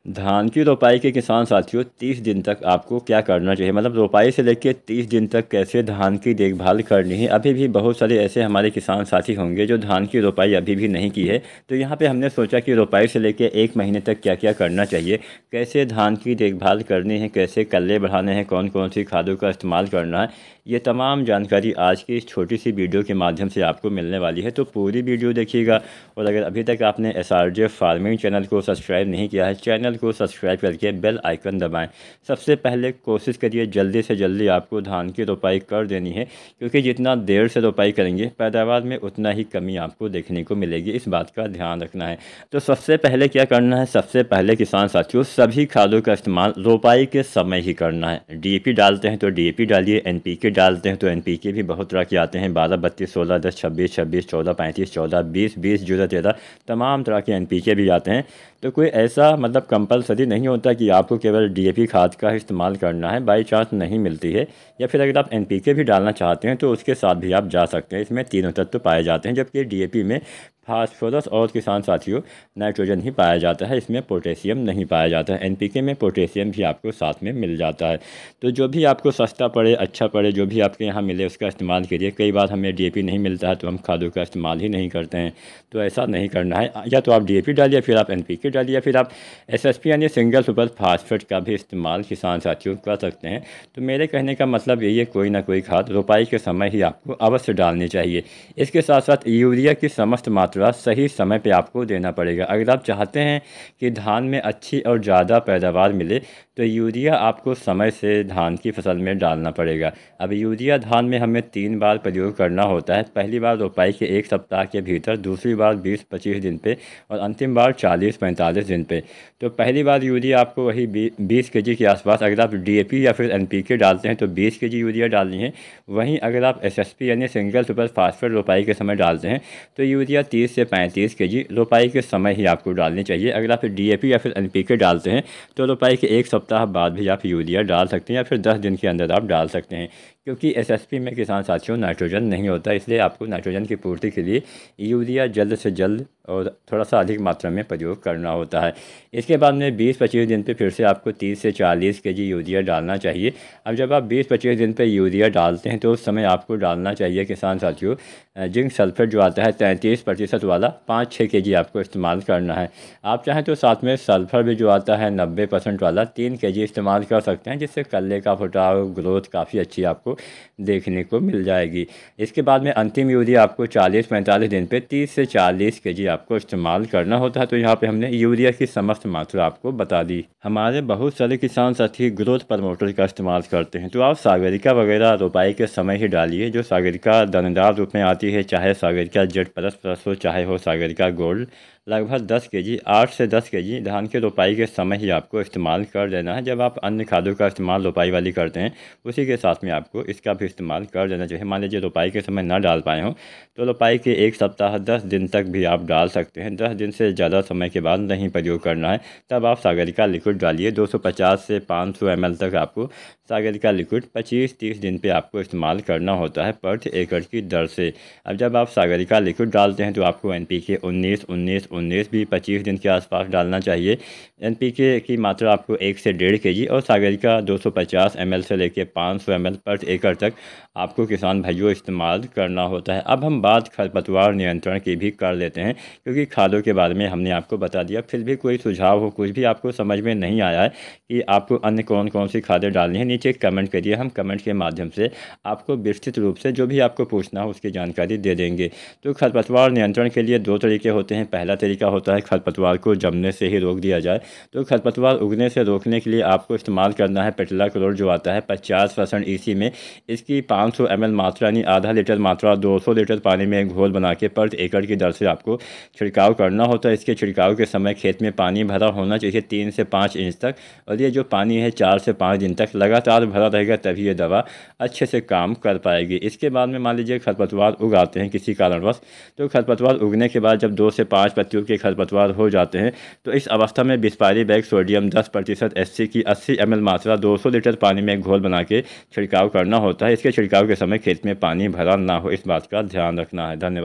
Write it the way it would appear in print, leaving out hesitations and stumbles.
धान की रोपाई के किसान साथियों 30 दिन तक आपको क्या करना चाहिए, मतलब रोपाई से लेकर 30 दिन तक कैसे धान की देखभाल करनी है। अभी भी बहुत सारे ऐसे हमारे किसान साथी होंगे जो धान की रोपाई अभी भी नहीं की है। तो यहाँ पे हमने सोचा कि रोपाई से लेकर 1 महीने तक क्या क्या करना चाहिए, कैसे धान की देखभाल करनी है, कैसे कल्ले बढ़ाने हैं, कौन कौन सी खादों का इस्तेमाल करना है, ये तमाम जानकारी आज की इस छोटी सी वीडियो के माध्यम से आपको मिलने वाली है। तो पूरी वीडियो देखिएगा। और अगर अभी तक आपने SRJ फार्मिंग चैनल को सब्सक्राइब नहीं किया है, चैनल को सब्सक्राइब करके बेल आइकन दबाएं। सबसे पहले कोशिश करिए जल्दी से जल्दी आपको धान की रोपाई कर देनी है, क्योंकि जितना देर से रोपाई करेंगे पैदावार में उतना ही कमी आपको देखने को मिलेगी। इस बात का ध्यान रखना है। तो सबसे पहले क्या करना है, सबसे पहले किसान साथियों सभी खादों का इस्तेमाल रोपाई के समय ही करना है। DAP डालते हैं तो DAP डालिए, NPK डालते हैं तो NPK भी बहुत तरह के आते हैं, 12 32 16 10 26 26 14 35 14 20 20 0 13, तमाम तरह के NPK भी आते हैं। तो कोई ऐसा मतलब कंपलसरी नहीं होता कि आपको केवल DAP खाद का इस्तेमाल करना है। बाई चांस नहीं मिलती है या फिर अगर आप NPK भी डालना चाहते हैं तो उसके साथ भी आप जा सकते हैं। इसमें तीनों तत्व पाए जाते हैं, जबकि DAP में फास्फोरस और किसान साथियों नाइट्रोजन ही पाया जाता है, इसमें पोटेशियम नहीं पाया जाता है। NPK में पोटेशियम भी आपको साथ में मिल जाता है। तो जो भी आपको सस्ता पड़े, अच्छा पड़े, जो भी आपके यहाँ मिले उसका इस्तेमाल करिए। कई बार हमें DAP नहीं मिलता है तो हम खादों का इस्तेमाल ही नहीं करते हैं, तो ऐसा नहीं करना है। या तो आप DAP डालिए, फिर आप NPK डालिए, फिर आप SSP यानी सिंगल सुपर फास्फेट का भी इस्तेमाल किसान साथियों कर सकते हैं। तो मेरे कहने का मतलब यही है, कोई ना कोई खाद रोपाई के समय ही आपको अवश्य डालनी चाहिए। इसके साथ साथ यूरिया की समस्त मात्रा सही समय पे आपको देना पड़ेगा। अगर आप चाहते हैं कि धान में अच्छी और ज़्यादा पैदावार मिले तो यूरिया आपको समय से धान की फसल में डालना पड़ेगा। अब यूरिया धान में हमें 3 बार प्रयोग करना होता है। पहली बार रोपाई के 1 सप्ताह के भीतर, दूसरी बार 20-25 दिन पे और अंतिम बार 40-45 दिन पे। तो पहली बार यूरिया आपको वही 20 kg के आसपास, अगर आप DAP या फिर NPK डालते हैं तो 20 kg यूरिया डालनी है। वहीं अगर आप SSP यानी सिंगल सुपर फास्फेट रोपाई के समय डालते हैं तो यूरिया 30 से 35 kg रोपाई के समय ही आपको डालनी चाहिए। अगर आप DAP या फिर NPK डालते हैं तो रोपाई के 1 सप्ताह बाद भी आप यूरिया डाल सकते हैं या फिर 10 दिन के अंदर आप डाल सकते हैं, क्योंकि SSP में किसान साथियों नाइट्रोजन नहीं होता। इसलिए आपको नाइट्रोजन की पूर्ति के लिए यूरिया जल्द से जल्द और थोड़ा सा अधिक मात्रा में प्रयोग करना होता है। इसके बाद में 20-25 दिन पे फिर से आपको 30 से 40 kg यूरिया डालना चाहिए। अब जब आप 20-25 दिन पे यूरिया डालते हैं तो उस समय आपको डालना चाहिए किसान साथियों जिंक सल्फेट जो आता है 33% वाला, 5-6 kg आपको इस्तेमाल करना है। आप चाहें तो साथ में सल्फर भी जो आता है 90% वाला 3 kg इस्तेमाल कर सकते हैं, जिससे कल्ले का फुटाव, ग्रोथ काफ़ी अच्छी आपको देखने को मिल जाएगी। इसके बाद में अंतिम यूरिया आपको 40-45 दिन पे 30 से 40 kg आपको इस्तेमाल करना होता है। तो यहाँ पे हमने यूरिया की समस्त मात्रा आपको बता दी। हमारे बहुत सारे किसान साथी ग्रोथ प्रमोटर का इस्तेमाल करते हैं, तो आप सागरिका वगैरह रोपाई के समय ही डालिए। जो सागरिका दानेदार रूप में आती है, चाहे सागरिका Z++ हो, चाहे हो सागरिका गोल्ड, लगभग 10 kg, 8 से 10 kg धान के रोपाई के समय ही आपको इस्तेमाल कर देना है। जब आप अन्य खादों का इस्तेमाल रोपाई वाली करते हैं उसी के साथ में आपको इसका भी इस्तेमाल कर देना चाहिए। मान लीजिए रोपाई के समय ना डाल पाए हों तो रोपाई के 1 सप्ताह 10 दिन तक भी आप डाल सकते हैं। 10 दिन से ज़्यादा समय के बाद नहीं प्रयोग करना है, तब आप सागरिका लिक्विड डालिए। 250 से 500 ml तक आपको सागरिका लिक्विड 25-30 दिन पे आपको इस्तेमाल करना होता है प्रति एकड़ की दर से। अब जब आप सागरिका लिक्विड डालते हैं तो आपको NPK 19-19-19 भी 25 दिन के आसपास डालना चाहिए। NPK की मात्रा आपको 1 से 1.5 kg और सागरिका 250 ml से लेकर 500 ml प्रति एकड़ तक आपको किसान भाइयों इस्तेमाल करना होता है। अब हम बात खरपतवार नियंत्रण की भी कर लेते हैं, क्योंकि खादों के बारे में हमने आपको बता दिया। फिर भी कोई सुझाव हो, कुछ भी आपको समझ में नहीं आया है कि आपको अन्य कौन कौन सी खादें डालनी है, नीचे कमेंट करिए। हम कमेंट के माध्यम से आपको विस्तृत रूप से जो भी आपको पूछना हो उसकी जानकारी दे देंगे। तो खरपतवार नियंत्रण के लिए 2 तरीके होते हैं। पहला तरीका होता है खरपतवार को जमने से ही रोक दिया जाए। तो खरपतवार उगने से रोकने के लिए आपको इस्तेमाल करना है पेट्लाक्लोर जो आता है 50% EC में। इसकी 500 ml मात्रा यानी आधा लीटर मात्रा 200 लीटर पानी में घोल बना के प्रति एकड़ की दर से आपको छिड़काव करना होता है। इसके छिड़काव के समय खेत में पानी भरा होना चाहिए 3 से 5 इंच तक, और ये जो पानी है 4 से 5 दिन तक लगातार भरा रहेगा, तभी ये दवा अच्छे से काम कर पाएगी। इसके बाद में मान लीजिए खरपतवार उगाते हैं किसी कारणवश, तो खरपतवार उगने के बाद जब 2 से 5 पत्तियों के खरपतवार हो जाते हैं तो इस अवस्था में बिस्पारी बैग सोडियम 10% SC की 80 ml मात्रा 200 लीटर पानी में घोल बना के छिड़काव करना होता है। इसके छिड़काव के समय खेत में पानी भरा ना हो, इस बात का ध्यान रखना है। धन्यवाद।